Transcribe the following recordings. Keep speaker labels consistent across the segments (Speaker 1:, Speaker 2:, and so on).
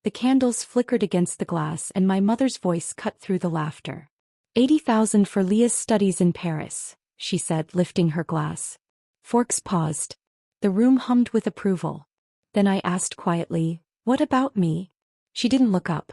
Speaker 1: The candles flickered against the glass and my mother's voice cut through the laughter. 80,000 for Leah's studies in Paris, she said, lifting her glass. Forks paused. The room hummed with approval. Then I asked quietly, "What about me?" She didn't look up.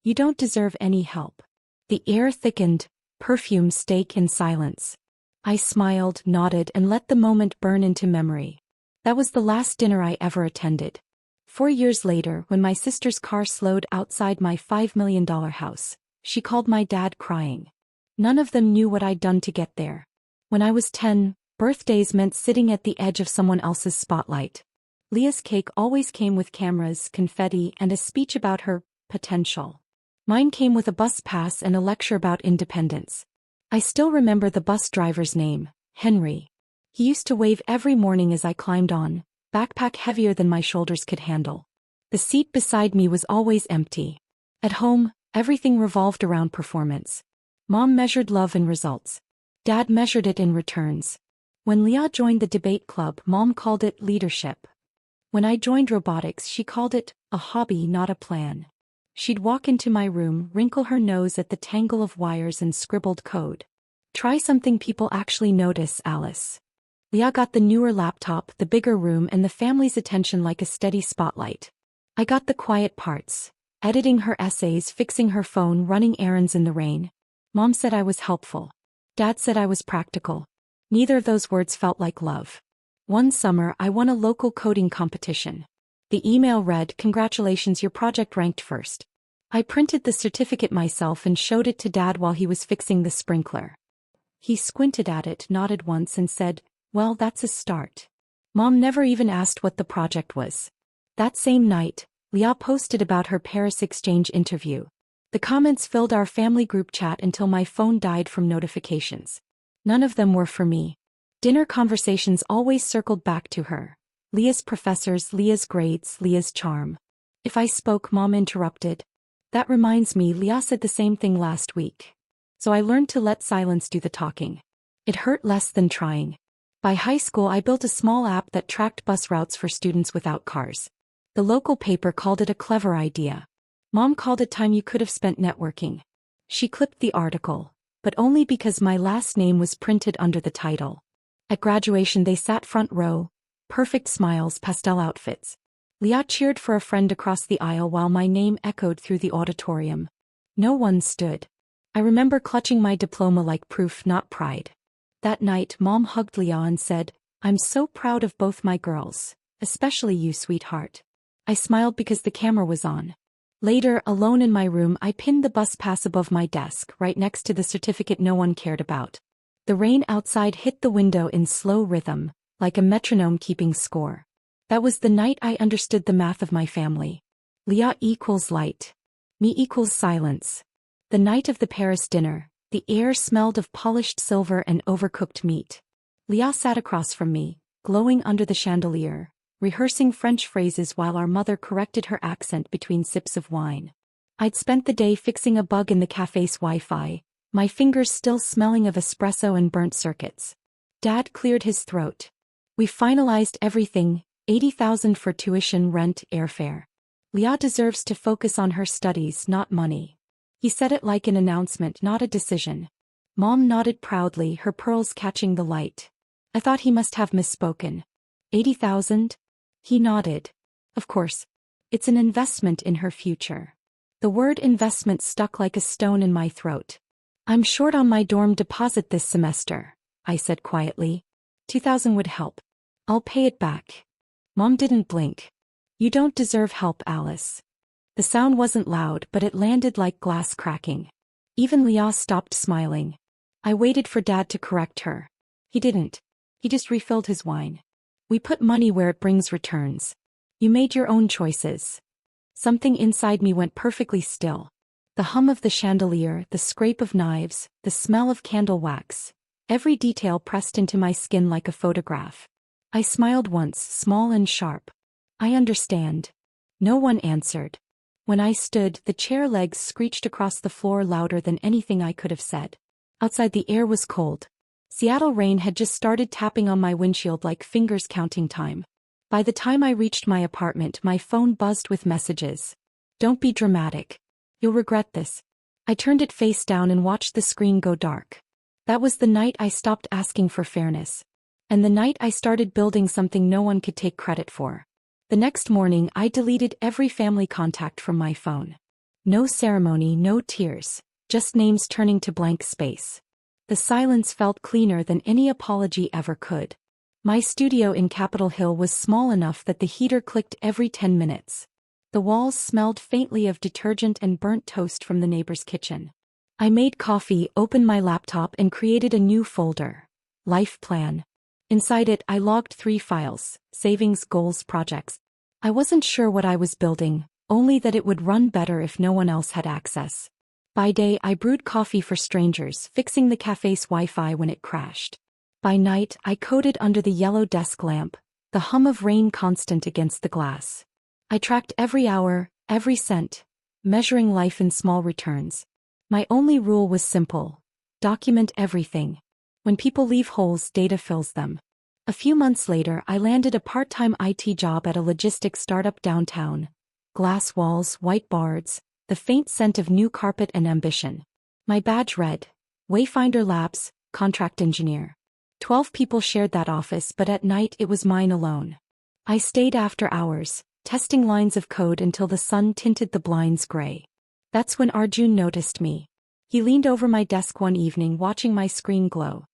Speaker 1: "You don't deserve any help." The air thickened, perfume stake in silence. I smiled, nodded, and let the moment burn into memory. That was the last dinner I ever attended. 4 years later, when my sister's car slowed outside my $5 million house, she called my dad crying. None of them knew what I'd done to get there. When I was 10, birthdays meant sitting at the edge of someone else's spotlight. Leah's cake always came with cameras, confetti, and a speech about her potential. Mine came with a bus pass and a lecture about independence. I still remember the bus driver's name, Henry. He used to wave every morning as I climbed on, backpack heavier than my shoulders could handle. The seat beside me was always empty. At home, everything revolved around performance. Mom measured love in results. Dad measured it in returns. When Leah joined the debate club, Mom called it leadership. When I joined robotics, she called it a hobby, not a plan. She'd walk into my room, wrinkle her nose at the tangle of wires and scribbled code. "Try something people actually notice, Alice." Leah got the newer laptop, the bigger room, and the family's attention like a steady spotlight. I got the quiet parts, editing her essays, fixing her phone, running errands in the rain. Mom said I was helpful. Dad said I was practical. Neither of those words felt like love. One summer, I won a local coding competition. The email read, "Congratulations, your project ranked first." I printed the certificate myself and showed it to Dad while he was fixing the sprinkler. He squinted at it, nodded once, and said, "Well, that's a start." Mom never even asked what the project was. That same night, Leah posted about her Paris exchange interview. The comments filled our family group chat until my phone died from notifications. None of them were for me. Dinner conversations always circled back to her. Leah's professors, Leah's grades, Leah's charm. If I spoke, Mom interrupted. "That reminds me, Leah said the same thing last week." So I learned to let silence do the talking. It hurt less than trying. By high school, I built a small app that tracked bus routes for students without cars. The local paper called it a clever idea. Mom called it time you could have spent networking. She clipped the article, but only because my last name was printed under the title. At graduation, they sat front row, perfect smiles, pastel outfits. Leah cheered for a friend across the aisle while my name echoed through the auditorium. No one stood. I remember clutching my diploma like proof, not pride. That night, Mom hugged Leah and said, "I'm so proud of both my girls, especially you, sweetheart." I smiled because the camera was on. Later, alone in my room, I pinned the bus pass above my desk, right next to the certificate no one cared about. The rain outside hit the window in slow rhythm, like a metronome keeping score. That was the night I understood the math of my family. Leah equals light. Me equals silence. The night of the Paris dinner, the air smelled of polished silver and overcooked meat. Leah sat across from me, glowing under the chandelier, rehearsing French phrases while our mother corrected her accent between sips of wine. I'd spent the day fixing a bug in the cafe's Wi-Fi, my fingers still smelling of espresso and burnt circuits. Dad cleared his throat. "We finalized everything, 80,000 for tuition, rent, airfare. Leah deserves to focus on her studies, not money." He said it like an announcement, not a decision. Mom nodded proudly, her pearls catching the light. I thought he must have misspoken. 80,000? He nodded. Of course. It's an investment in her future. The word investment stuck like a stone in my throat. "I'm short on my dorm deposit this semester," I said quietly. 2,000 would help. "I'll pay it back." Mom didn't blink. "You don't deserve help, Alice." The sound wasn't loud, but it landed like glass cracking. Even Leah stopped smiling. I waited for Dad to correct her. He didn't. He just refilled his wine. "We put money where it brings returns. You made your own choices." Something inside me went perfectly still. The hum of the chandelier, the scrape of knives, the smell of candle wax. Every detail pressed into my skin like a photograph. I smiled once, small and sharp. "I understand." No one answered. When I stood, the chair legs screeched across the floor louder than anything I could have said. Outside, the air was cold. Seattle rain had just started tapping on my windshield like fingers counting time. By the time I reached my apartment, my phone buzzed with messages. Don't be dramatic. You'll regret this. I turned it face down and watched the screen go dark. That was the night I stopped asking for fairness. And the night I started building something no one could take credit for. The next morning I deleted every family contact from my phone. No ceremony, no tears, just names turning to blank space. The silence felt cleaner than any apology ever could. My studio in Capitol Hill was small enough that the heater clicked every 10 minutes. The walls smelled faintly of detergent and burnt toast from the neighbor's kitchen. I made coffee, opened my laptop and created a new folder. Life plan. Inside it I logged 3 files: savings, goals, projects. I wasn't sure what I was building, only that it would run better if no one else had access. By day I brewed coffee for strangers, fixing the cafe's Wi-Fi when it crashed. By night I coded under the yellow desk lamp, the hum of rain constant against the glass. I tracked every hour, every cent, measuring life in small returns. My only rule was simple: document everything. When people leave holes, data fills them. A few months later I landed a part-time IT job at a logistics startup downtown. Glass walls, white boards, the faint scent of new carpet and ambition. My badge read, Wayfinder Labs, contract engineer. 12 people shared that office, but at night it was mine alone. I stayed after hours, testing lines of code until the sun tinted the blinds gray. That's when Arjun noticed me. He leaned over my desk one evening watching my screen glow.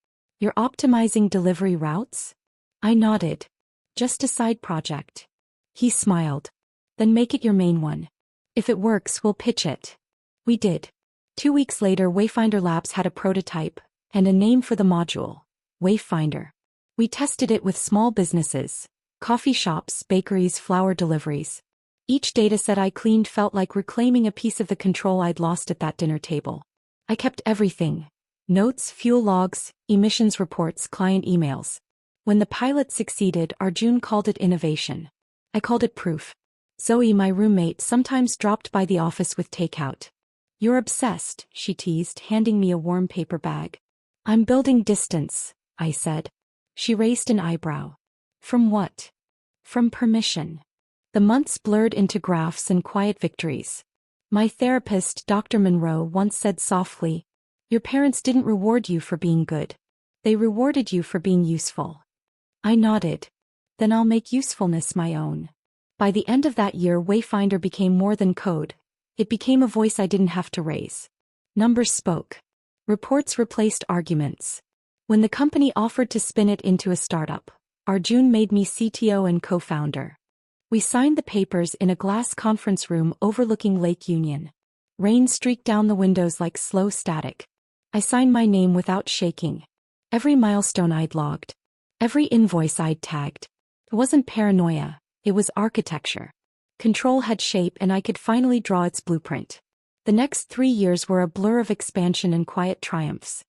Speaker 1: You're optimizing delivery routes? I nodded. Just a side project. He smiled. Then make it your main one. If it works, we'll pitch it. We did. 2 weeks later, Wayfinder Labs had a prototype and a name for the module: Wayfinder. We tested it with small businesses, coffee shops, bakeries, flower deliveries. Each dataset I cleaned felt like reclaiming a piece of the control I'd lost at that dinner table. I kept everything: notes, fuel logs, emissions reports, client emails. When the pilot succeeded, Arjun called it innovation. I called it proof. Zoe, my roommate, sometimes dropped by the office with takeout. You're obsessed, she teased, handing me a warm paper bag. I'm building distance, I said. She raised an eyebrow. From what? From permission. The months blurred into graphs and quiet victories. My therapist, Dr. Monroe, once said softly, your parents didn't reward you for being good. They rewarded you for being useful. I nodded. Then I'll make usefulness my own. By the end of that year, Wayfinder became more than code. It became a voice I didn't have to raise. Numbers spoke. Reports replaced arguments. When the company offered to spin it into a startup, Arjun made me CTO and co-founder. We signed the papers in a glass conference room overlooking Lake Union. Rain streaked down the windows like slow static. I signed my name without shaking. Every milestone I'd logged. Every invoice I'd tagged. It wasn't paranoia, it was architecture. Control had shape and I could finally draw its blueprint. The next 3 years were a blur of expansion and quiet triumphs.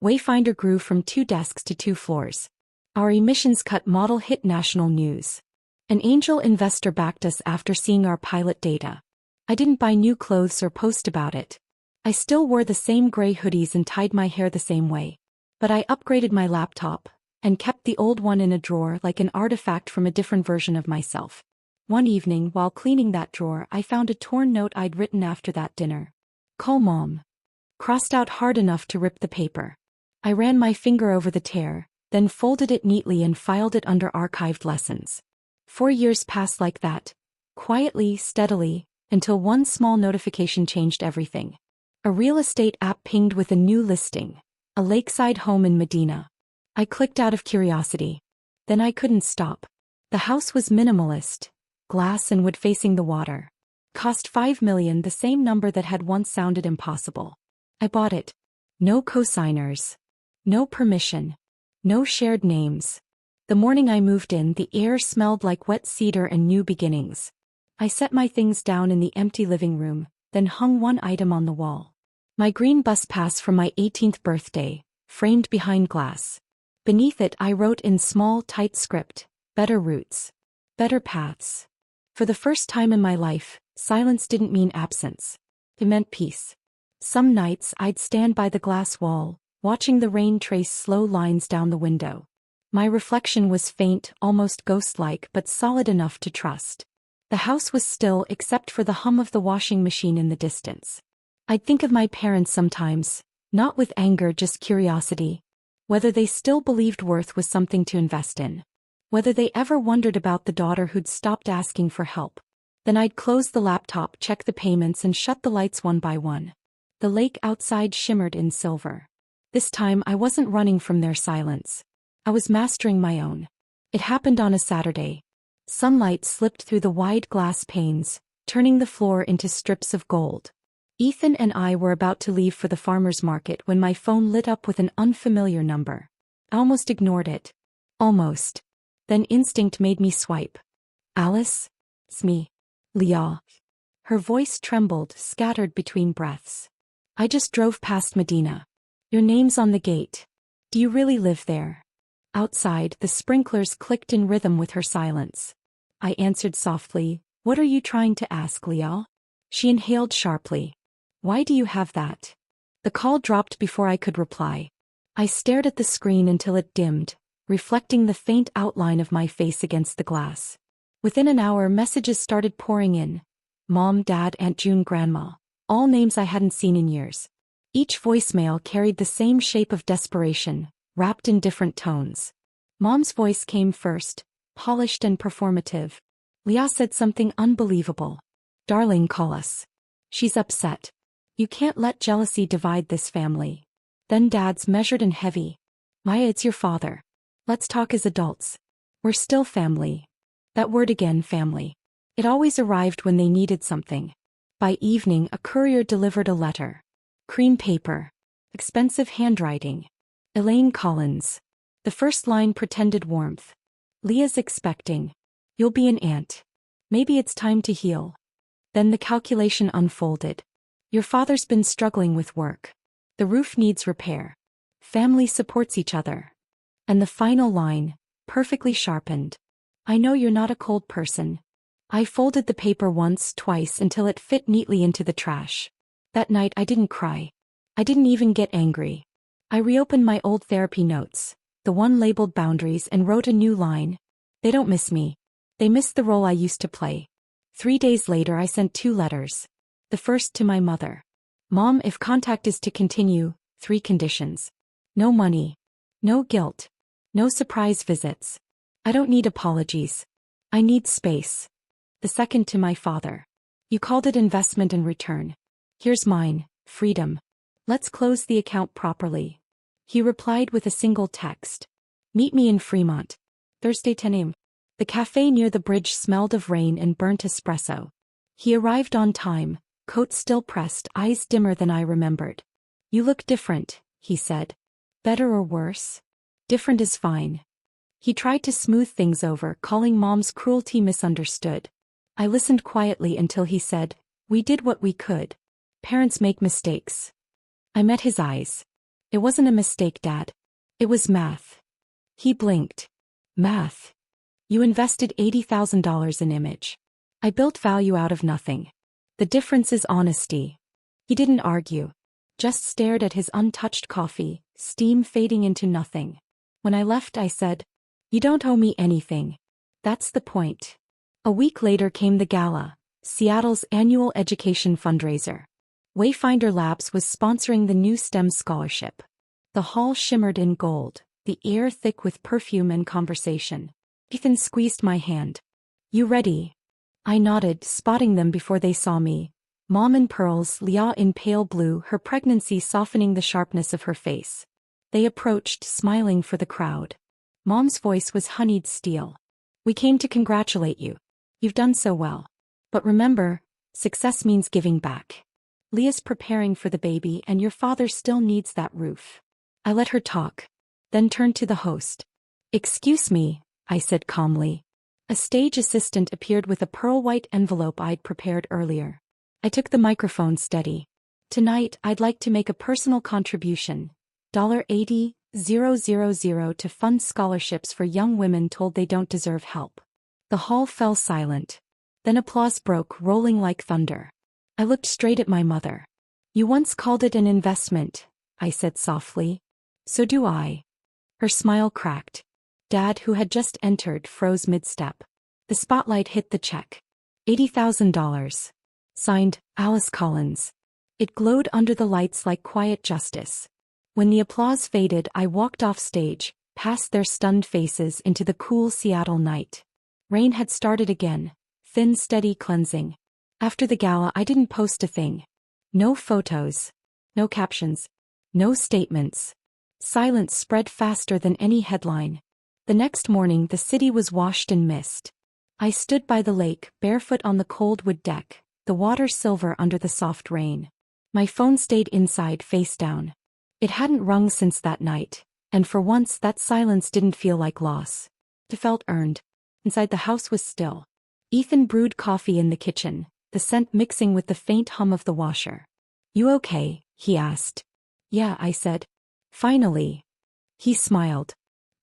Speaker 1: Wayfinder grew from 2 desks to 2 floors. Our emissions cut model hit national news. An angel investor backed us after seeing our pilot data. I didn't buy new clothes or post about it. I still wore the same gray hoodies and tied my hair the same way. But I upgraded my laptop and kept the old one in a drawer like an artifact from a different version of myself. One evening, while cleaning that drawer, I found a torn note I'd written after that dinner. Call Mom. Crossed out hard enough to rip the paper. I ran my finger over the tear, then folded it neatly and filed it under archived lessons. 4 years passed like that, quietly, steadily, until one small notification changed everything. A real estate app pinged with a new listing. A lakeside home in Medina. I clicked out of curiosity. Then I couldn't stop. The house was minimalist, glass and wood facing the water. Cost $5 million, the same number that had once sounded impossible. I bought it. No cosigners. No permission. No shared names. The morning I moved in, the air smelled like wet cedar and new beginnings. I set my things down in the empty living room, then hung one item on the wall. My green bus pass from my 18th birthday, framed behind glass. Beneath it I wrote in small, tight script, better routes. Better paths. For the first time in my life, silence didn't mean absence. It meant peace. Some nights I'd stand by the glass wall, watching the rain trace slow lines down the window. My reflection was faint, almost ghost-like, but solid enough to trust. The house was still except for the hum of the washing machine in the distance. I'd think of my parents sometimes, not with anger, just curiosity. Whether they still believed worth was something to invest in. Whether they ever wondered about the daughter who'd stopped asking for help. Then I'd close the laptop, check the payments, and shut the lights one by one. The lake outside shimmered in silver. This time I wasn't running from their silence. I was mastering my own. It happened on a Saturday. Sunlight slipped through the wide glass panes, turning the floor into strips of gold. Ethan and I were about to leave for the farmer's market when my phone lit up with an unfamiliar number. I almost ignored it. Almost. Then instinct made me swipe. Alice? It's me. Leah. Her voice trembled, scattered between breaths. I just drove past Medina. Your name's on the gate. Do you really live there? Outside, the sprinklers clicked in rhythm with her silence. I answered softly, What are you trying to ask, Leah? She inhaled sharply. Why do you have that? The call dropped before I could reply. I stared at the screen until it dimmed, reflecting the faint outline of my face against the glass. Within an hour, messages started pouring in. Mom, Dad, Aunt June, Grandma. All names I hadn't seen in years. Each voicemail carried the same shape of desperation, wrapped in different tones. Mom's voice came first, polished and performative. Leah said something unbelievable. Darling, call us. She's upset. You can't let jealousy divide this family. Then Dad's measured and heavy. Maya, it's your father. Let's talk as adults. We're still family. That word again, family. It always arrived when they needed something. By evening, a courier delivered a letter. Cream paper. Expensive handwriting. Elaine Collins. The first line pretended warmth. Leah's expecting. You'll be an aunt. Maybe it's time to heal. Then the calculation unfolded. Your father's been struggling with work. The roof needs repair. Family supports each other. And the final line, perfectly sharpened. I know you're not a cold person. I folded the paper once, twice until it fit neatly into the trash. That night I didn't cry. I didn't even get angry. I reopened my old therapy notes, the one labeled boundaries, and wrote a new line. They don't miss me. They miss the role I used to play. 3 days later I sent 2 letters. The first to my mother. Mom, if contact is to continue, 3 conditions. No money. No guilt. No surprise visits. I don't need apologies. I need space. The second to my father. You called it investment and return. Here's mine, freedom. Let's close the account properly. He replied with a single text. Meet me in Fremont. Thursday 10 a.m. The cafe near the bridge smelled of rain and burnt espresso. He arrived on time, coat still pressed, eyes dimmer than I remembered. You look different, he said. Better or worse? Different is fine. He tried to smooth things over, calling Mom's cruelty misunderstood. I listened quietly until he said, We did what we could. Parents make mistakes. I met his eyes. It wasn't a mistake, Dad. It was math. He blinked. Math. You invested $80,000 in image. I built value out of nothing. The difference is honesty. He didn't argue. Just stared at his untouched coffee, steam fading into nothing. When I left I said, You don't owe me anything. That's the point. A week later came the gala, Seattle's annual education fundraiser. Wayfinder Labs was sponsoring the new STEM scholarship. The hall shimmered in gold, the air thick with perfume and conversation. Ethan squeezed my hand. You ready? I nodded, spotting them before they saw me. Mom in pearls, Leah in pale blue, her pregnancy softening the sharpness of her face. They approached, smiling for the crowd. Mom's voice was honeyed steel. We came to congratulate you. You've done so well. But remember, success means giving back. Leah's preparing for the baby and your father still needs that roof. I let her talk, then turned to the host. Excuse me, I said calmly. A stage assistant appeared with a pearl-white envelope I'd prepared earlier. I took the microphone steady. Tonight, I'd like to make a personal contribution. $80,000 to fund scholarships for young women told they don't deserve help. The hall fell silent. Then applause broke, rolling like thunder. I looked straight at my mother. You once called it an investment, I said softly. So do I. Her smile cracked. Dad, who had just entered, froze mid-step. The spotlight hit the check. $80,000. Signed, Alice Collins. It glowed under the lights like quiet justice. When the applause faded, I walked off stage, past their stunned faces into the cool Seattle night. Rain had started again, thin, steady, cleansing. After the gala, I didn't post a thing. No photos. No captions. No statements. Silence spread faster than any headline. The next morning, the city was washed in mist. I stood by the lake, barefoot on the cold wood deck, the water silver under the soft rain. My phone stayed inside, face down. It hadn't rung since that night, and for once that silence didn't feel like loss. It felt earned. Inside the house was still. Ethan brewed coffee in the kitchen, the scent mixing with the faint hum of the washer. "You okay?" he asked. "Yeah," I said. "Finally." He smiled.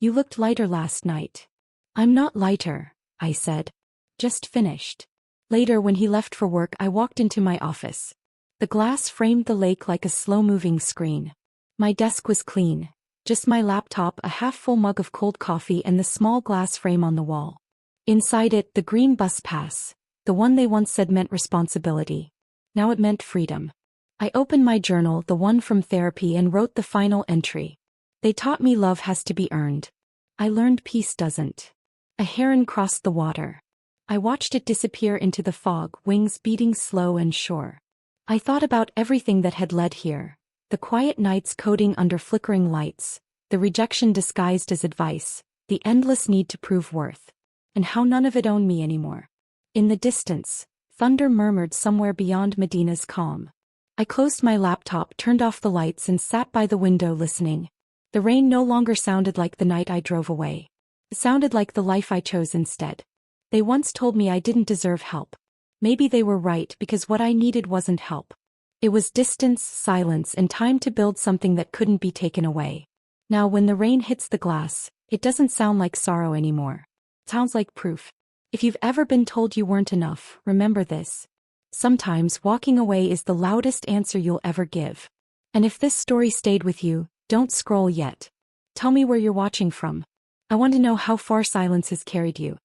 Speaker 1: "You looked lighter last night." "I'm not lighter," I said. "Just finished." Later, when he left for work, I walked into my office. The glass framed the lake like a slow-moving screen. My desk was clean. Just my laptop, a half-full mug of cold coffee, and the small glass frame on the wall. Inside it, the green bus pass, the one they once said meant responsibility. Now it meant freedom. I opened my journal, the one from therapy, and wrote the final entry. "They taught me love has to be earned. I learned peace doesn't." A heron crossed the water. I watched it disappear into the fog, wings beating slow and sure. I thought about everything that had led here. The quiet nights coding under flickering lights, the rejection disguised as advice, the endless need to prove worth. And how none of it owned me anymore. In the distance, thunder murmured somewhere beyond Medina's calm. I closed my laptop, turned off the lights, and sat by the window listening. The rain no longer sounded like the night I drove away. It sounded like the life I chose instead. They once told me I didn't deserve help. Maybe they were right, because what I needed wasn't help. It was distance, silence, and time to build something that couldn't be taken away. Now when the rain hits the glass, it doesn't sound like sorrow anymore. It sounds like proof. If you've ever been told you weren't enough, remember this. Sometimes walking away is the loudest answer you'll ever give. And if this story stayed with you, don't scroll yet. Tell me where you're watching from. I want to know how far silence has carried you.